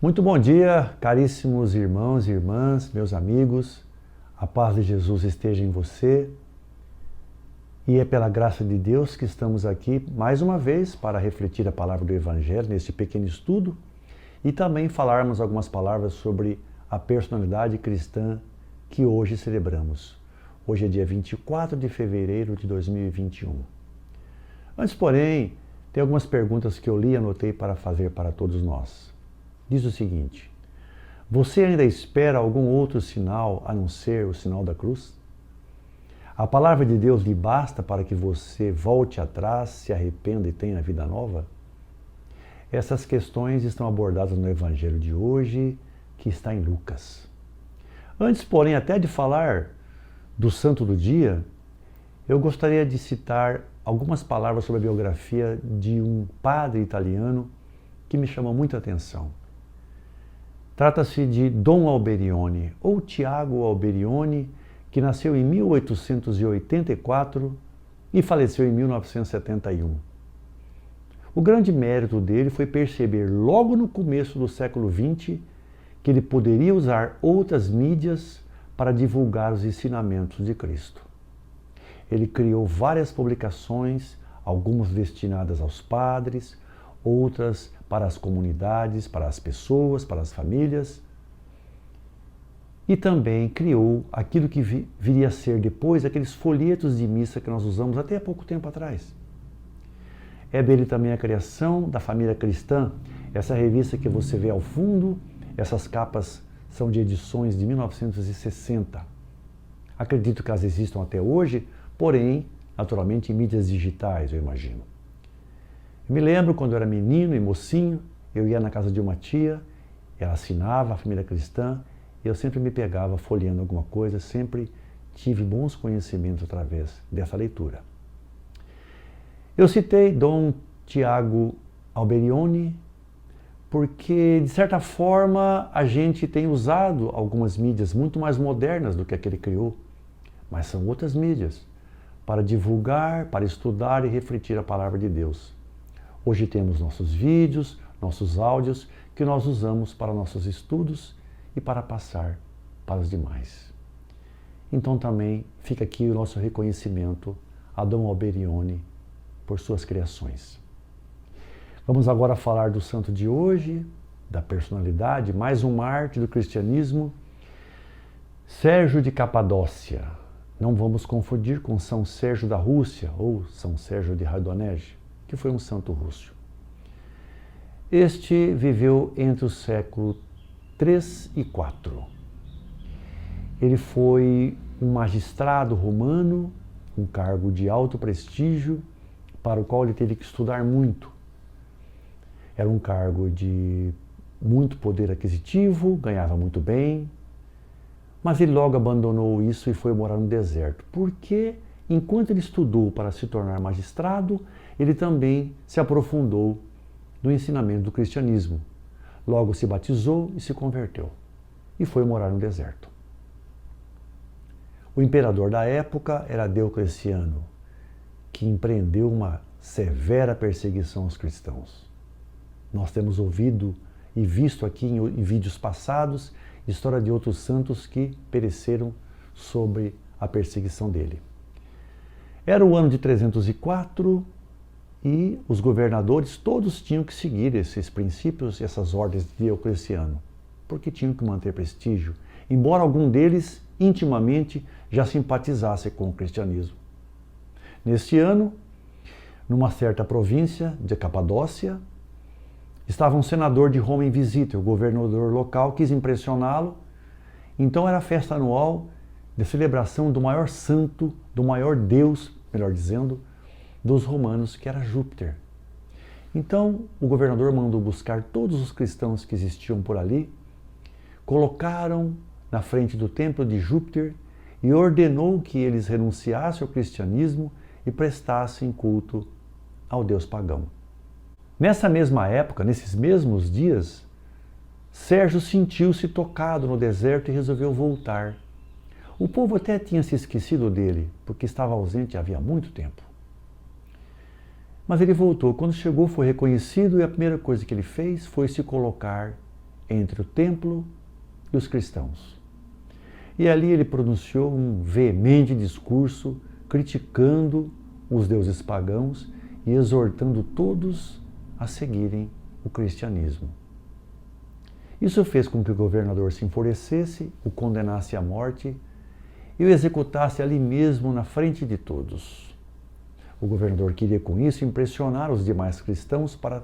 Muito bom dia, caríssimos irmãos e irmãs, meus amigos. A paz de Jesus esteja em você. E é pela graça de Deus que estamos aqui mais uma vez para refletir a palavra do Evangelho neste pequeno estudo e também falarmos algumas palavras sobre a personalidade cristã que hoje celebramos. Hoje é dia 24 de fevereiro de 2021. Antes, porém, tem algumas perguntas que eu li e anotei para fazer para todos nós. Diz o seguinte: você ainda espera algum outro sinal a não ser o sinal da cruz? A palavra de Deus lhe basta para que você volte atrás, se arrependa e tenha vida nova? Essas questões estão abordadas no Evangelho de hoje, que está em Lucas. Antes, porém, até de falar do santo do dia, eu gostaria de citar algumas palavras sobre a biografia de um padre italiano que me chamou muita atenção. Trata-se de Dom Alberione, ou Tiago Alberione, que nasceu em 1884 e faleceu em 1971. O grande mérito dele foi perceber logo no começo do século XX que ele poderia usar outras mídias para divulgar os ensinamentos de Cristo. Ele criou várias publicações, algumas destinadas aos padres, outras para as comunidades, para as pessoas, para as famílias. E também criou aquilo que viria a ser depois aqueles folhetos de missa que nós usamos até há pouco tempo atrás. É dele também a criação da Família Cristã, essa revista que você vê ao fundo. Essas capas são de edições de 1960. Acredito que elas existam até hoje, porém, naturalmente, em mídias digitais, eu imagino. Eu me lembro quando eu era menino e mocinho, eu ia na casa de uma tia, ela assinava a Família Cristã, e eu sempre me pegava folheando alguma coisa, sempre tive bons conhecimentos através dessa leitura. Eu citei Dom Tiago Alberione porque, de certa forma, a gente tem usado algumas mídias muito mais modernas do que a que ele criou, mas são outras mídias para divulgar, para estudar e refletir a palavra de Deus. Hoje temos nossos vídeos, nossos áudios, que nós usamos para nossos estudos e para passar para os demais. Então também fica aqui o nosso reconhecimento a Dom Alberione por suas criações. Vamos agora falar do santo de hoje, da personalidade, mais um mártir do cristianismo, Sérgio de Capadócia. Não vamos confundir com São Sérgio da Rússia ou São Sérgio de Radonege, que foi um santo russo. Este viveu entre o século 3 e 4. Ele foi um magistrado romano, um cargo de alto prestígio, para o qual ele teve que estudar muito. Era um cargo de muito poder aquisitivo, ganhava muito bem, mas ele logo abandonou isso e foi morar no deserto, porque enquanto ele estudou para se tornar magistrado, ele também se aprofundou no ensinamento do cristianismo. Logo se batizou e se converteu, e foi morar no deserto. O imperador da época era Diocleciano, que empreendeu uma severa perseguição aos cristãos. Nós temos ouvido e visto aqui em vídeos passados história de outros santos que pereceram sob a perseguição dele. Era o ano de 304 e os governadores todos tinham que seguir esses princípios, essas ordens de Diocleciano, porque tinham que manter prestígio, embora algum deles intimamente já simpatizasse com o cristianismo. Neste ano, numa certa província de Capadócia, estava um senador de Roma em visita. O governador local quis impressioná-lo, então era a festa anual de celebração do maior santo, do maior deus, melhor dizendo, dos romanos, que era Júpiter. Então o governador mandou buscar todos os cristãos que existiam por ali, colocaram na frente do templo de Júpiter e ordenou que eles renunciassem ao cristianismo e prestassem culto ao deus pagão. Nessa mesma época, nesses mesmos dias, Sérgio sentiu-se tocado no deserto e resolveu voltar. O povo até tinha se esquecido dele, porque estava ausente havia muito tempo. Mas ele voltou. Quando chegou, foi reconhecido e a primeira coisa que ele fez foi se colocar entre o templo e os cristãos. E ali ele pronunciou um veemente discurso criticando os deuses pagãos e exortando todos a seguirem o cristianismo. Isso fez com que o governador se enfurecesse, o condenasse à morte e o executasse ali mesmo na frente de todos. O governador queria com isso impressionar os demais cristãos para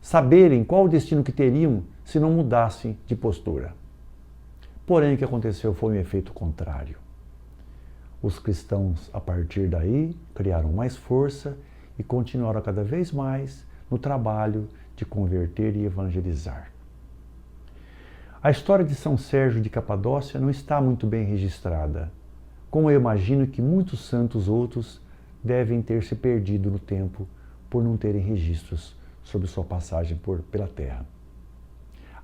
saberem qual o destino que teriam se não mudassem de postura. Porém, o que aconteceu foi um efeito contrário. Os cristãos, a partir daí, criaram mais força e continuaram cada vez mais no trabalho de converter e evangelizar. A história de São Sérgio de Capadócia não está muito bem registrada, como eu imagino que muitos santos outros devem ter se perdido no tempo por não terem registros sobre sua passagem pela terra.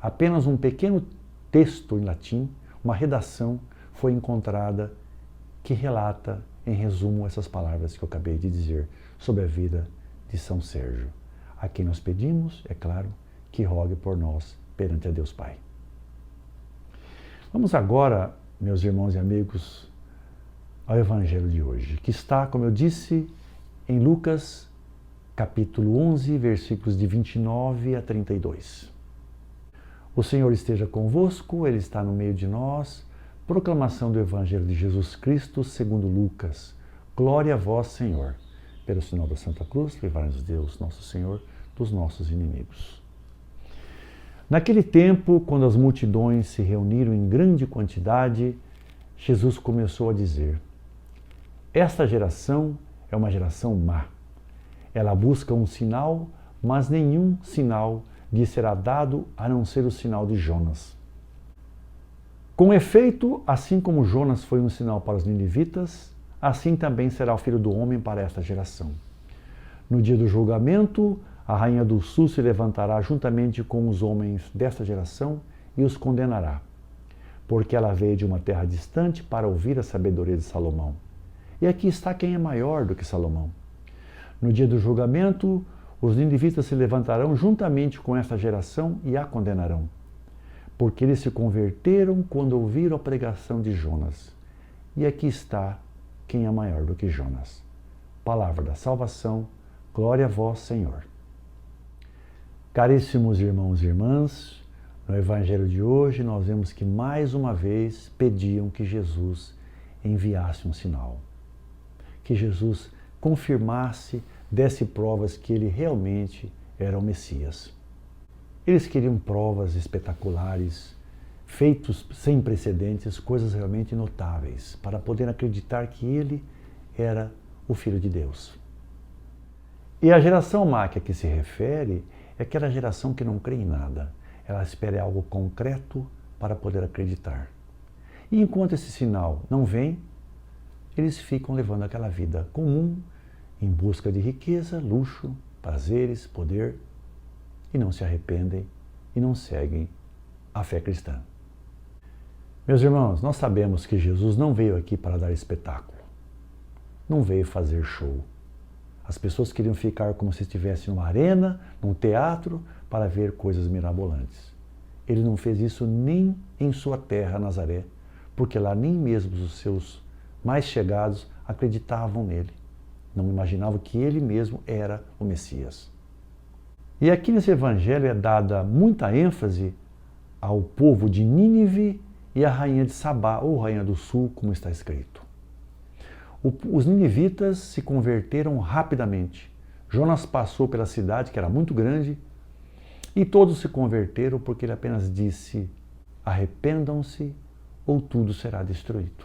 Apenas um pequeno texto em latim, uma redação, foi encontrada que relata, em resumo, essas palavras que eu acabei de dizer sobre a vida de São Sérgio, a quem nós pedimos, é claro, que rogue por nós perante a Deus Pai. Vamos agora, meus irmãos e amigos, ao Evangelho de hoje, que está, como eu disse, em Lucas, capítulo 11, versículos de 29 a 32. O Senhor esteja convosco, Ele está no meio de nós. Proclamação do Evangelho de Jesus Cristo segundo Lucas. Glória a vós, Senhor. Pelo sinal da Santa Cruz, livrai-nos Deus, nosso Senhor, dos nossos inimigos. Naquele tempo, quando as multidões se reuniram em grande quantidade, Jesus começou a dizer: esta geração é uma geração má. Ela busca um sinal, mas nenhum sinal lhe será dado a não ser o sinal de Jonas. Com efeito, assim como Jonas foi um sinal para os ninivitas, assim também será o Filho do Homem para esta geração. No dia do julgamento, a rainha do sul se levantará juntamente com os homens desta geração e os condenará, porque ela veio de uma terra distante para ouvir a sabedoria de Salomão. E aqui está quem é maior do que Salomão. No dia do julgamento, os ninivitas se levantarão juntamente com esta geração e a condenarão, porque eles se converteram quando ouviram a pregação de Jonas. E aqui está quem é maior do que Jonas. Palavra da salvação, glória a vós, Senhor. Caríssimos irmãos e irmãs, no Evangelho de hoje nós vemos que mais uma vez pediam que Jesus enviasse um sinal, que Jesus confirmasse, desse provas que ele realmente era o Messias. Eles queriam provas espetaculares, feitos sem precedentes, coisas realmente notáveis, para poder acreditar que ele era o Filho de Deus. E a geração má que aqui se refere é aquela geração que não crê em nada. Ela espera algo concreto para poder acreditar. E enquanto esse sinal não vem, eles ficam levando aquela vida comum, em busca de riqueza, luxo, prazeres, poder, e não se arrependem e não seguem a fé cristã. Meus irmãos, nós sabemos que Jesus não veio aqui para dar espetáculo, não veio fazer show. As pessoas queriam ficar como se estivessem numa arena, num teatro, para ver coisas mirabolantes. Ele não fez isso nem em sua terra, Nazaré, porque lá nem mesmo os seus mais chegados acreditavam nele. Não imaginavam que ele mesmo era o Messias. E aqui nesse evangelho é dada muita ênfase ao povo de Nínive e à rainha de Sabá, ou rainha do sul, como está escrito. Os ninivitas se converteram rapidamente. Jonas passou pela cidade, que era muito grande, e todos se converteram porque ele apenas disse: arrependam-se ou tudo será destruído.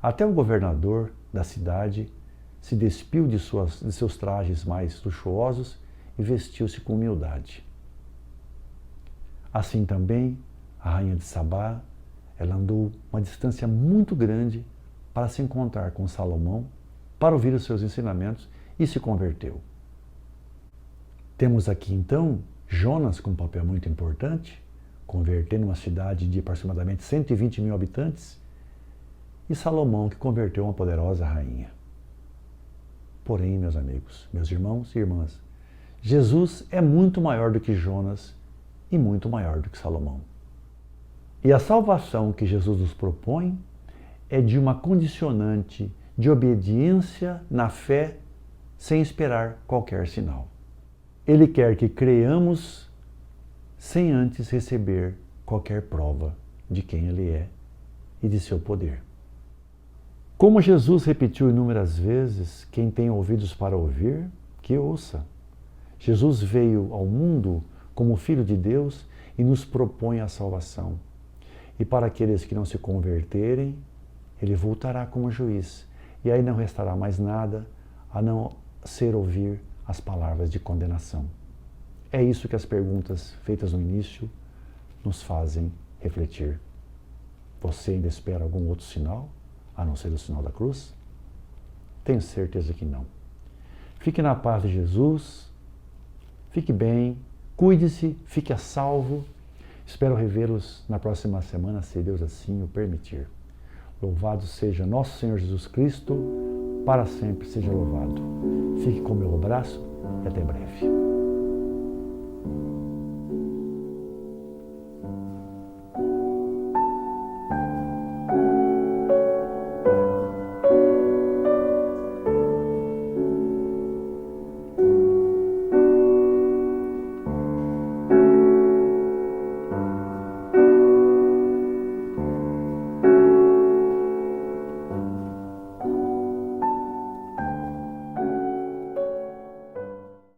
Até o governador da cidade se despiu de seus trajes mais luxuosos e vestiu-se com humildade. Assim também, a rainha de Sabá, ela andou uma distância muito grande para se encontrar com Salomão, para ouvir os seus ensinamentos, e se converteu. Temos aqui então Jonas com um papel muito importante, convertendo uma cidade de aproximadamente 120 mil habitantes, e Salomão que converteu uma poderosa rainha. Porém, meus amigos, meus irmãos e irmãs, Jesus é muito maior do que Jonas e muito maior do que Salomão. E a salvação que Jesus nos propõe é de uma condicionante de obediência na fé, sem esperar qualquer sinal. Ele quer que creiamos sem antes receber qualquer prova de quem Ele é e de seu poder. Como Jesus repetiu inúmeras vezes, quem tem ouvidos para ouvir, que ouça. Jesus veio ao mundo como Filho de Deus e nos propõe a salvação. E para aqueles que não se converterem, Ele voltará como juiz. E aí não restará mais nada a não ser ouvir as palavras de condenação. É isso que as perguntas feitas no início nos fazem refletir. Você ainda espera algum outro sinal, a não ser o sinal da cruz? Tenho certeza que não. Fique na paz de Jesus, fique bem, cuide-se, fique a salvo. Espero revê-los na próxima semana, se Deus assim o permitir. Louvado seja nosso Senhor Jesus Cristo, para sempre seja louvado. Fique com o meu abraço e até breve.